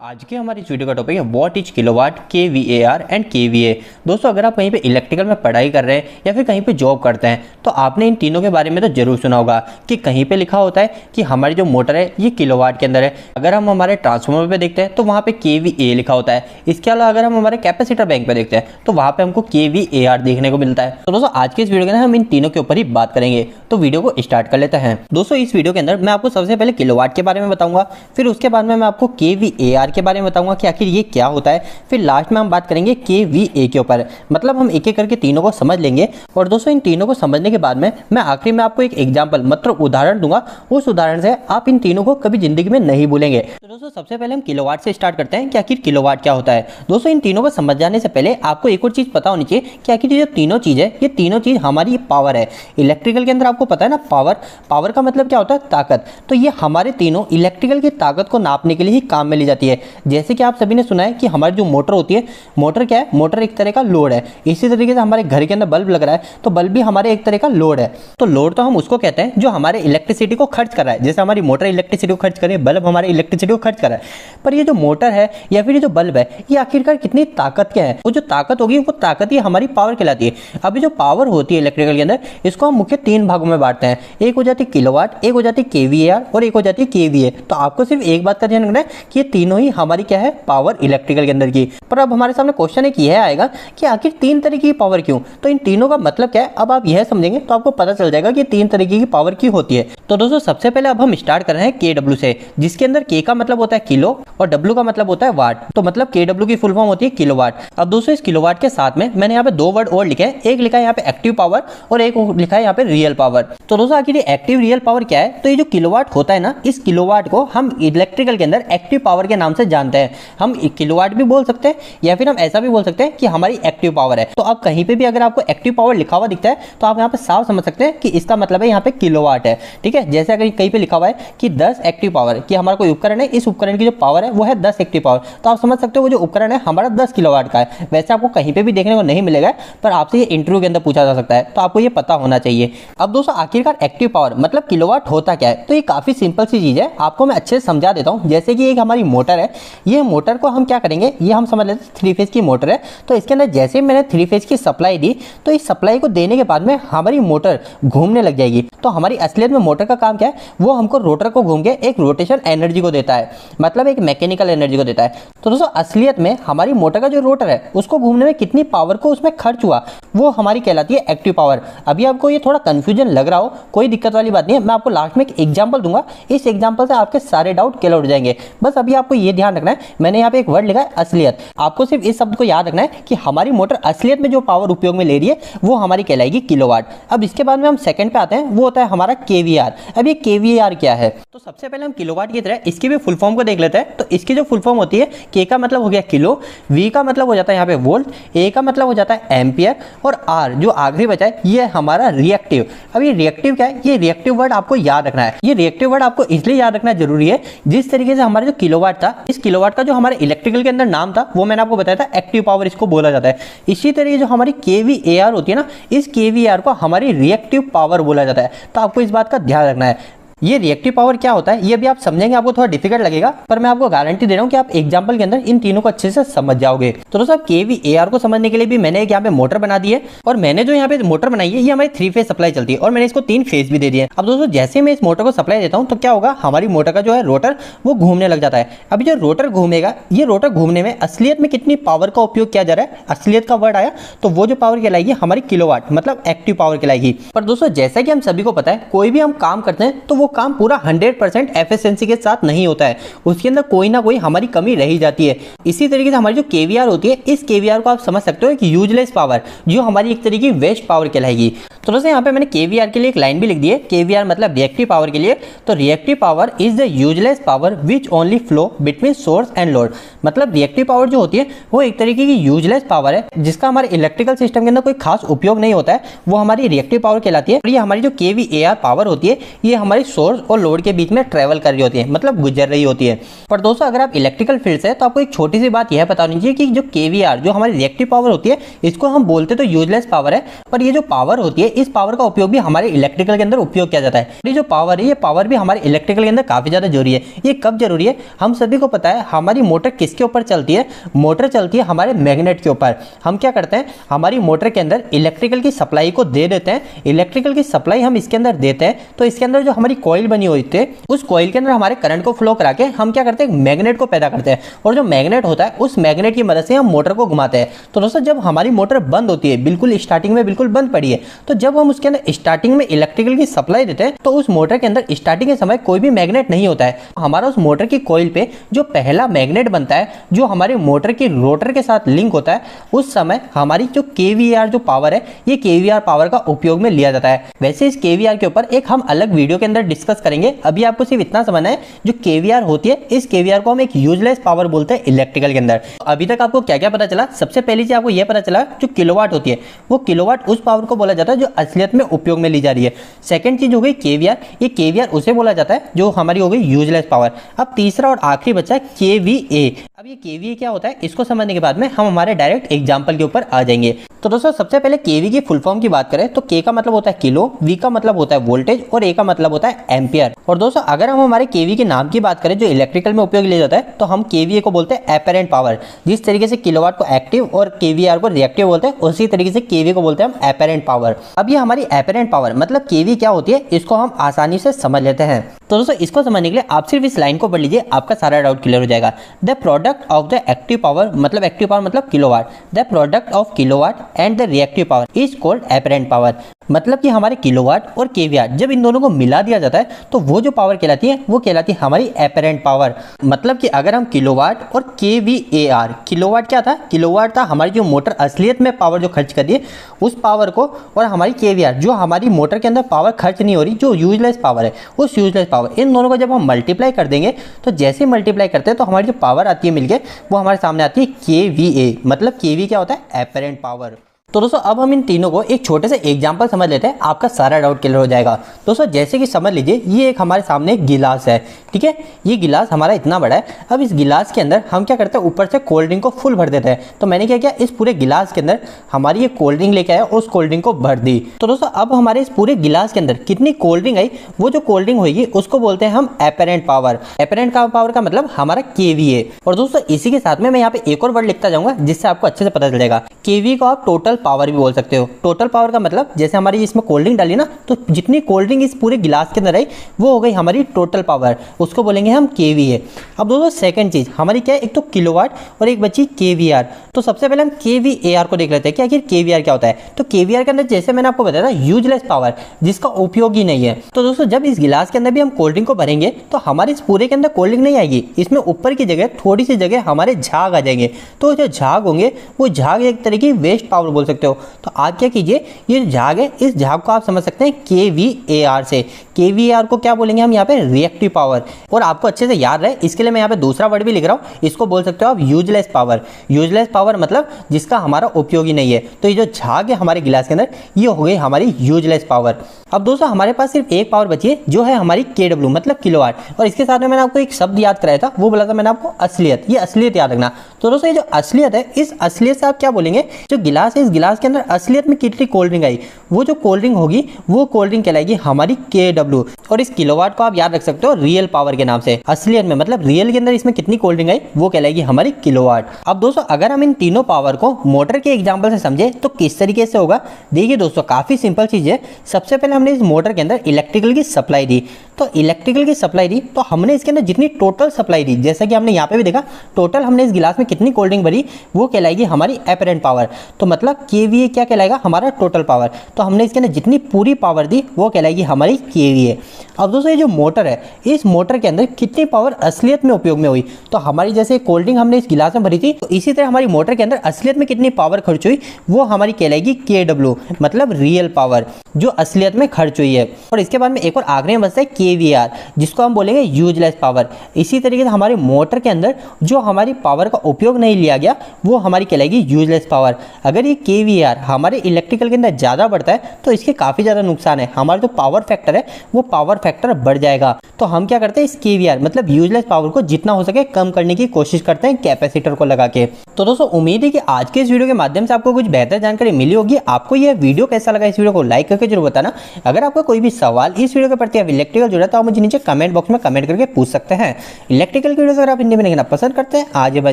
आज के हमारी इस वीडियो का टॉपिक है what is kilowatt, KVAR and KVA. दोस्तों अगर आप कहीं पे इलेक्ट्रिकल में पढ़ाई कर रहे हैं या फिर कहीं पे जॉब करते हैं तो आपने इन तीनों के बारे में तो जरूर सुना होगा कि कहीं पे लिखा होता है कि हमारी जो मोटर है ये किलोवाट के अंदर है। अगर हम हमारे ट्रांसफार्मर पे देखते हैं तो वहाँ पे केवीए लिखा होता है। इसके अलावा अगर हम हमारे कैपेसिटर बैंक पे देखते हैं तो वहाँ पे हमको केवीएआर देखने को मिलता है। तो दोस्तों आज के इस वीडियो के अंदर हम इन तीनों के ऊपर ही बात करेंगे, तो वीडियो को स्टार्ट कर लेते हैं। दोस्तों इस वीडियो के अंदर मैं आपको सबसे पहले किलोवाट के बारे में बताऊंगा, फिर उसके बाद में मैं आपको केवीएआर के बारे में बताऊंगा कि आखिर ये क्या होता है, फिर लास्ट में हम बात करेंगे केवीए के ऊपर। मतलब हम एक एक करके तीनों को समझ लेंगे और दोस्तों इन तीनों को समझने के बाद में मैं आखिरी में आपको एक एग्जांपल मतलब उदाहरण दूंगा। उस उदाहरण से आप इन तीनों को कभी जिंदगी में नहीं भूलेंगे। तो दोस्तों सबसे पहले हम किलोवाट से स्टार्ट करते हैं कि आखिर किलोवाट क्या होता है। दोस्तों इन तीनों को समझ जाने से पहले आपको एक और चीज पता होनी चाहिए कि आखिर ये जो तीनों चीज है ये तीनों चीज हमारी पावर है। इलेक्ट्रिकल के अंदर आपको पता है ना पावर का मतलब क्या होता है, ताकत। तो ये हमारे तीनों इलेक्ट्रिकल की ताकत को नापने के लिए ही काम में ली जाती है। जैसे कि आप सभी ने सुना है कि हमारी जो मोटर होती है, मोटर क्या है, मोटर एक तरह का लोड है। इसी तरीके से हमारे घर के अंदर बल्ब लग रहा है तो बल्ब भी हमारे एक तरह का लोड है। तो लोड तो हम उसको कहते हैं जो हमारे इलेक्ट्रिसिटी को खर्च कर रहा है। जैसे हमारी मोटर इलेक्ट्रिसिटी को खर्च कर रही है, बल्ब हमारे इलेक्ट्रिसिटी को खर्च कर रहा है। पर ये जो मोटर है या फिर ये जो बल्ब है ये आखिरकार कितनी ताकत क्या है, वो जो ताकत होगी वो ताकत ही हमारी पावर कहलाती है। अभी जो पावर होती है इलेक्ट्रिकल के अंदर इसको हम मुख्य तीन भागों में बांटते हैं। एक हो जाती है किलोवाट, एक हो जाती है केवीएआर और एक हो जाती है केवीए। तो आपको सिर्फ एक बात का ध्यान रखना है कि ये तीनों ही हमारी क्या है, पावर इलेक्ट्रिकल के अंदर की। पर अब हमारे सामने क्वेश्चन एक यह आएगा कि आखिर तीन तरीके की पावर क्यों, तो इन तीनों का मतलब क्या है। अब आप यह समझेंगे तो आपको पता चल जाएगा कि तीन तरीके की पावर क्यों होती है। तो दोस्तों सबसे पहले अब हम स्टार्ट कर रहे हैं केडब्ल्यू से, जिसके अंदर के का मतलब होता है किलो और डब्ल्यू का मतलब होता है वाट। तो मतलब केडब्ल्यू की फुल फॉर्म होती है किलोवाट। अब दोस्तों इस किलोवाट के साथ में मैंने यहाँ पे दो वर्ड और लिखे हैं। एक लिखा है यहाँ पे एक्टिव पावर और एक लिखा है यहाँ पे रियल पावर। तो दोस्तों आखिर एक्टिव रियल पावर क्या है, तो ये जो किलोवाट होता है ना, इस किलोवाट को हम इलेक्ट्रिकल के अंदर एक्टिव पावर के नाम से जानते हैं। हम किलोवाट भी बोल सकते हैं या फिर हम ऐसा भी बोल सकते हैं कि हमारी एक्टिव पावर है। तो अब कहीं पे भी अगर आपको एक्टिव पावर लिखा हुआ दिखता है तो आप यहाँ पे साफ समझ सकते हैं कि इसका मतलब है यहाँ पे किलोवाट है। ठीक है, जैसे अगर कहीं पे लिखा हुआ है कि 10 एक्टिव पावर, कि हमारा कोई उपकरण है, इस उपकरण की जो पावर है वो है 10 एक्टिव पावर, तो आप समझ सकते हो वो जो उपकरण है हमारा 10 किलोवाट का है। वैसे आपको कहीं पे भी देखने को नहीं मिलेगा पर आपसे ये इंटरव्यू के अंदर पूछा जा सकता है, तो आपको ये पता होना चाहिए। अब दोस्तों आखिरकार एक्टिव पावर मतलब किलोवाट होता क्या है, तो ये काफी सिंपल सी चीज है, आपको मैं अच्छे से समझा देता हूँ। जैसे कि एक हमारी मोटर है, ये मोटर को हम क्या करेंगे, ये हम समझ लेते हैं 3 फेज की मोटर है। तो इसके अंदर जैसे मैंने 3 फेज की सप्लाई दी तो इस सप्लाई को देने के बाद में हमारी मोटर घूमने लग जाएगी। तो हमारी असलियत में मोटर का काम क्या है, वो हमको रोटर को घूम के एक रोटेशन एनर्जी को देता है, मतलब एक मैकेनिकल एनर्जी को देता है। तो दोस्तों असलियत में हमारी मोटर का जो रोटर है उसको घूमने में कितनी पावर को उसमें खर्च हुआ वो हमारी कहलाती है एक्टिव पावर। अभी आपको ये थोड़ा कंफ्यूजन लग रहा हो, कोई दिक्कत वाली बात नहीं है, मैं आपको लास्ट में एक एग्जांपल दूंगा, इस एग्जांपल से आपके सारे डाउट क्लियर हो जाएंगे। बस अभी आपको ये ध्यान रखना है, मैंने यहाँ पे एक वर्ड लिखा है असलियत, आपको सिर्फ इस शब्द को याद रखना है कि हमारी मोटर असलियत में जो पावर उपयोग में ले रही है वो हमारी कहलाएगी किलोवाट। अब इसके बाद में हम सेकंड पे आते हैं, वो होता है हमारा केवीआर। अब ये केवीआर क्या है, तो सबसे पहले हम किलोवाट की तरह इसकी भी फुल फॉर्म को देख लेते हैं। तो इसकी जो फुल फॉर्म होती है, के का मतलब हो गया किलो, वी का मतलब हो जाता है यहाँ पे वोल्ट, ए का मतलब हो जाता है एम्पियर और आर जो आखिरी बचा है ये हमारा रिएक्टिव। अब ये रिएक्टिव क्या है, ये रिएक्टिव वर्ड आपको याद रखना है। ये रिएक्टिव वर्ड आपको इसलिए याद रखना जरूरी है, जिस तरीके से हमारा जो किलोवाट था, इस किलोवाट का जो हमारे इलेक्ट्रिकल के अंदर नाम था वो मैंने आपको बताया था एक्टिव पावर इसको बोला जाता है। इसी तरीके जो हमारी केवीएआर होती है ना, इस केवीएआर को हमारी रिएक्टिव पावर बोला जाता है। तो आपको इस बात का ध्यान रखना है। ये रिएक्टिव पावर क्या होता है ये भी आप समझेंगे, आपको थोड़ा डिफिकल्ट लगेगा पर मैं आपको गारंटी दे रहा हूँ कि आप एग्जांपल के अंदर इन तीनों को अच्छे से समझ जाओगे। तो दोस्तों केवीएआर को समझने के लिए भी मैंने एक यहाँ पे मोटर बना दी है और मैंने जो यहाँ पे मोटर बनाई है ये हमारी 3 फेज सप्लाई चलती है और मैंने इसको 3 फेज भी दे दिए। अब दोस्तों जैसे मैं इस मोटर को सप्लाई देता हूँ तो क्या होगा, हमारी मोटर का जो है रोटर वो घूमने लग जाता है। अभी जो रोटर घूमेगा, ये रोटर घूमने में असलियत में कितनी पावर का उपयोग किया जा रहा है, असलियत का वर्ड आया तो वो जो पावर कहलाएगी हमारी किलोवाट मतलब एक्टिव पावर कहलाएगी। पर दोस्तों जैसा कि हम सभी को पता है कोई भी हम काम करते हैं तो वो काम पूरा 100% एफिशिएंसी के साथ नहीं होता है, उसके अंदर कोई ना कोई हमारी कमी रह ही जाती है। इसी तरीके से हमारी जो केवीआर होती है, इस केवीआर को आप समझ सकते हो एक यूजलेस पावर, जो हमारी एक तरीके की वेस्ट पावर कहलाएगी। तो दोस्तों यहाँ पे मैंने केवीआर के लिए एक लाइन भी लिख दी है, केवीआर मतलब रिएक्टिव पावर के लिए। तो reactive power is the useless power which only flow between source and load. मतलब रिएक्टिव पावर जो होती है वो एक तरीके की यूजलेस पावर है जिसका हमारे इलेक्ट्रिकल सिस्टम के अंदर कोई खास उपयोग नहीं होता है, वो हमारी रिएक्टिव पावर कहलाती है। और ये हमारी जो केवीएआर पावर होती है ये हमारी सोर्स और लोड के बीच में ट्रेवल कर रही होती है, मतलब गुजर रही होती है। पर दोस्तों अगर आप इलेक्ट्रिकल फील्ड से, तो आपको एक छोटी सी बात यह पता होनी चाहिए कि जो केवीआर, जो हमारी रिएक्टिव पावर होती है, इसको हम बोलते तो यूजलेस पावर है, पर ये जो पावर होती है, इस पावर का उपयोग भी हमारे इलेक्ट्रिकल के अंदर उपयोग किया जाता है। ये जो पावर है, ये पावर भी हमारे इलेक्ट्रिकल के अंदर काफी ज्यादा जरूरी है। ये कब जरूरी है? हम सभी को पता है हमारी मोटर किसके ऊपर चलती है? मोटर चलती है हमारे मैग्नेट के ऊपर। हम क्या करते हैं, हमारी मोटर के अंदर इलेक्ट्रिकल की सप्लाई को दे देते हैं। इलेक्ट्रिकल की सप्लाई हम इसके अंदर देते हैं, तो इसके अंदर जो हमारी कॉइल बनी हुई थी, उस कॉइल के अंदर हमारे करंट को फ्लो करा के हम क्या करते हैं, मैग्नेट को पैदा करते हैं। और जो मैग्नेट होता है, उस मैग्नेट की मदद से हम मोटर को घुमाते हैं। तो दोस्तों जब हमारी मोटर बंद होती है, बिल्कुल स्टार्टिंग में बिल्कुल बंद पड़ी है, तो जब हम उसके अंदर स्टार्टिंग में इलेक्ट्रिकल की सप्लाई देते हैं, तो उस मोटर के अंदर स्टार्टिंग के समय कोई भी मैग्नेट नहीं होता है। हमारा उस मोटर की कॉइल पे जो पहला मैग्नेट बनता है, जो हमारे मोटर की रोटर के साथ लिंक होता है, उस समय हमारी जो केवीआर जो पावर है, ये केवीआर पावर का उपयोग में लिया जाता है। वैसे इस केवीआर के ऊपर एक हम अलग वीडियो के अंदर डिस्कस करेंगे। अभी आपको सिर्फ इतना समझना है, जो केवीआर होती है, इस केवीआर को हम एक यूजलेस पावर बोलते हैं इलेक्ट्रिकल के अंदर। अभी तक आपको क्या क्या पता चला? सबसे पहली चीज आपको यह पता चला, जो किलोवाट होती है, वो किलोवाट उस पावर को बोला जाता है जो असलियत में उपयोग में ली जा रही है। सेकंड चीज हो गई केवीआर, ये केवीआर उसे बोला जाता है जो हमारी हो गई यूजलेस पावर। अब तीसरा और आखिरी बचा केवीए। अब ये केवीए क्या होता है, इसको समझने के बाद में हम हमारे डायरेक्ट एग्जांपल के ऊपर आ जाएंगे। तो दोस्तों सबसे पहले केवी की फुल फॉर्म की बात करें, तो के का मतलब होता है किलो, वी का मतलब होता है वोल्टेज, और ए का मतलब होता है एम्पियर। और दोस्तों अगर हम हमारे केवी के नाम की बात करें, जो इलेक्ट्रिकल में उपयोग लिया जाता है, तो हम केवीए को बोलते हैं एपरेंट पावर। जिस तरीके से किलोवाट को एक्टिव और केवीआर को रिएक्टिव बोलते हैं, उसी तरीके से केवी को बोलते हैं हम एपरेंट पावर। अब ये हमारी एपरेंट पावर मतलब केवी क्या होती है, इसको हम आसानी से समझ लेते हैं। तो दोस्तों इसको समझने के लिए आप सिर्फ इस लाइन को पढ़ लीजिए, आपका सारा डाउट क्लियर हो जाएगा। The product of the active power, मतलब एक्टिव पावर मतलब kilowatt, the product of kilowatt and the reactive power is called apparent power. मतलब कि हमारे किलोवाट और केवीआर जब इन दोनों को मिला दिया जाता है, तो वो जो पावर कहलाती है, वो कहलाती है हमारी एपरेंट पावर। मतलब कि अगर हम किलोवाट और केवीएआर, किलोवाट क्या था, किलोवाट था हमारी जो मोटर असलियत में पावर जो खर्च कर रही है, उस पावर को, और हमारी केवीआर जो हमारी मोटर के अंदर पावर खर्च नहीं हो रही, जो यूजलेस पावर है, उस यूजलेस पावर, इन दोनों को जब हम मल्टीप्लाई कर देंगे, तो जैसे मल्टीप्लाई करते हैं, तो हमारी जो पावर आती है मिलके, वो हमारे सामने आती है केवीए। मतलब केवी क्या होता है, एपरेंट पावर। तो दोस्तों अब हम इन तीनों को एक छोटे से एग्जांपल समझ लेते हैं, आपका सारा डाउट क्लियर हो जाएगा। दोस्तों जैसे कि समझ लीजिए, ये एक हमारे सामने एक गिलास है, ठीक है। ये गिलास हमारा इतना बड़ा है। अब इस गिलास के अंदर हम क्या करते हैं, ऊपर से कोल्ड ड्रिंक को फुल भर देते हैं। तो मैंने क्या किया, इस पूरे गिलास के अंदर हमारी ये कोल्ड ड्रिंक लेके आया और उस कोल्ड ड्रिंक को भर दी। तो दोस्तों अब हमारे इस पूरे गिलास के अंदर कितनी कोल्ड ड्रिंक आई, वो जो कोल्ड ड्रिंक होगी उसको बोलते हैं हम एपरेंट पावर। एपरेंट पावर का मतलब हमारा केवीए। और दोस्तों इसी के साथ में मैं यहाँ पे एक और वर्ड लिखता जाऊंगा, जिससे आपको अच्छे से पता चल जाएगा। केवी को आप टोटल पावर भी बोल सकते हो। टोटल पावर का मतलब, जैसे हमारी इसमें कोल्ड ड्रिंक डाली ना, तो जितनी कोल्ड ड्रिंक इस पूरे गिलास के अंदर आई, वो हो गई हमारी टोटल पावर, उसको बोलेंगे हम केवीए। अब दोस्तों सेकंड चीज हमारी क्या है, एक तो किलोवाट और एक बची केवीआर। तो सबसे पहले हम केवीएआर को देख लेते हैं कि आखिर केवीआर क्या होता है। तो केवीआर के अंदर जैसे मैंने आपको बताया था, यूजलेस पावर, जिसका उपयोग ही नहीं है। तो दोस्तों जब इस गिलास के अंदर भी हम कोल्ड ड्रिंक को भरेंगे, तो हमारे इस पूरे के अंदर कोल्ड ड्रिंक नहीं आएगी, इसमें ऊपर की जगह थोड़ी सी जगह हमारे झाग आ जाएंगे। तो जो झाग होंगे, वो झाग एक तरह की वेस्ट पावर बोल सकते हो। तो आप क्या कीजिए, ये झाग है, इस झाग को आप समझ सकते हैं केवीएआर से। केवीआर को क्या बोलेंगे हम यहाँ पे, रिएक्टिव पावर। और आपको अच्छे से याद रहे, इसके लिए मैं यहाँ पे दूसरा वर्ड भी लिख रहा हूँ, इसको बोल सकते हो आप यूजलेस पावर। यूजलेस पावर मतलब जिसका हमारा उपयोग ही नहीं है। तो ये जो झाग है हमारे गिलास के अंदर, ये हो गई हमारी यूजलेस पावर। अब दोस्तों हमारे पास सिर्फ एक पावर बची है, जो है हमारी केडब्ल्यू मतलब किलोवाट। और इसके साथ में मैंने आपको एक शब्द याद कराया था, वो बोला था मैंने आपको असलियत। ये असलियत याद रखना। तो दोस्तों ये जो असलियत है, इस असलियत से आप क्या बोलेंगे, जो गिलास है, इस गिलास के अंदर असलियत में कितनी कोल्ड ड्रिंक आई, वो जो कोल्ड ड्रिंक होगी, वो कोल्ड ड्रिंक कहलाएगी हमारी केडब्ल्यू। और इस किलोवाट को आप याद रख सकते हो रियल पावर के नाम से। असलियत में मतलब रियल के अंदर इसमें कितनी कोल्ड ड्रिंक आई, वो कहलाएगी हमारी किलोवाट। अब दोस्तों अगर हम इन तीनों पावर को मोटर के एग्जांपल से समझे, तो किस तरीके से होगा, देखिए दोस्तों काफी सिंपल चीज है। सबसे पहले हमने इस मोटर के अंदर इलेक्ट्रिकल की सप्लाई दी। तो इलेक्ट्रिकल की सप्लाई दी, तो हमने इसके अंदर जितनी टोटल सप्लाई दी, जैसा कि हमने यहाँ पे भी देखा, टोटल हमने इस गिलास में कितनी कोल्ड ड्रिंक भरी, वो कहलाएगी हमारी एपरेंट पावर। तो मतलब केवीए क्या कहलाएगा, हमारा टोटल पावर। तो हमने इसके अंदर जितनी पूरी पावर दी, वो कहलाएगी हमारी केवीए। अब दोस्तों ये जो मोटर है, इस मोटर के अंदर कितनी पावर असलियत में उपयोग में हुई, तो हमारी जैसे कोल्ड ड्रिंक हमने इस गिलास में भरी थी, तो इसी तरह हमारी मोटर के अंदर असलियत में कितनी पावर खर्च हुई, वो हमारी कहलाएगी केडब्ल्यू मतलब रियल पावर, जो असलियत में खर्च हुई है। और इसके बाद में एक और आखिरी में बचता है केवीआर, जिसको हम बोलेंगे यूजलेस पावर। इसी तरीके से हमारी मोटर के अंदर जो हमारी पावर का उपयोग नहीं लिया गया, वो हमारी कहलाएगी यूजलेस पावर। अगर ये केवीआर हमारे इलेक्ट्रिकल के अंदर ज़्यादा बढ़ता बढ़ता है तो इसके काफ़ी ज़्यादा नुकसान है। हमारा जो पावर फैक्टर है वो पावर फैक्टर बढ़ जाएगा। तो हम क्या करते हैं, इस केवीआर मतलब यूजलेस पावर को जितना हो सके कम करने की कोशिश करते हैं कैपेसिटर को लगा के। तो दोस्तों उम्मीद है कि आज के इस वीडियो के माध्यम से आपको कुछ बेहतर जानकारी मिली होगी। आपको यह वीडियो कैसा लगा, इस वीडियो को लाइक करके जरूर बताना। अगर आपका कोई भी सवाल इस वीडियो के प्रति इलेक्ट्रिकल जुड़ा तो आप मुझे नीचे कमेंट बॉक्स में कमेंट करके पूछ सकते हैं। इलेक्ट्रिकल की वीडियो अगर आप हिंदी में देखना पसंद करते हैं आज ये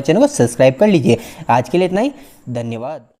चैनल को सब्सक्राइब कर लीजिए। आज के लिए इतना ही, धन्यवाद।